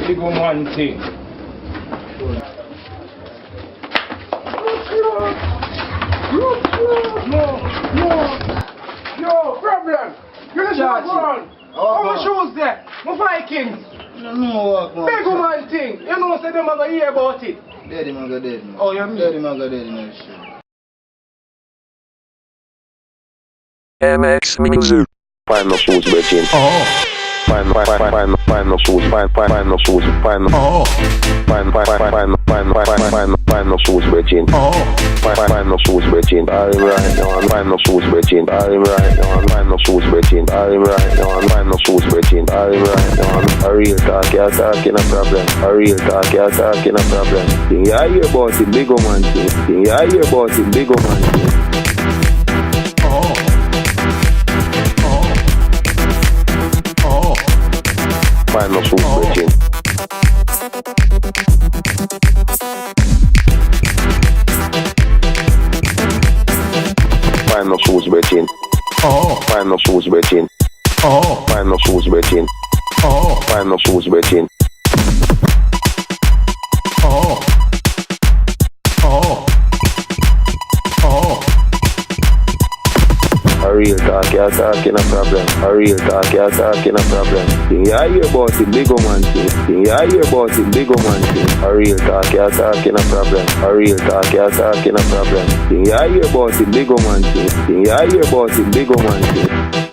big woman thing. Yo, problem. You listen to one. How my shoes there? My Vikings. No, man. Big woman thing. You know, say them are going to hear about it. Daddy man go dead, man. Oh, you mean? Daddy man go dead, man. Shit. MX Music. Find no shoes, Virgin. Oh. Find no shoes. Find no shoes. Find no Oh. find no shoes, Virgin. Oh. Find no shoes, Virgin. I'm right now. Find no shoes, Virgin. I'm right now. Find no shoes, Virgin. I'm right now. Find no shoes, Virgin. I'm right now. A real talk, you're talking a problem. A real talk, you're talking a problem. Thing you hear about it, big man thing. Thing you hear about it, big man thing. Find no shoes, Virgin. Find no shoes, Virgin. Oh. Find no shoes, Virgin. Oh. Find no shoes, Virgin. Oh. Find no shoes, Virgin. Oh. Oh. Oh. A real talk, you're talking a problem. A real talk, you're talking a problem. Thing you hear about it, big man thing. Thing you hear about it, big man thing. A real talk, you're talking a problem. A real talk, you're talking a problem. Thing you hear about it, big man thing. Thing you hear about it, big man thing.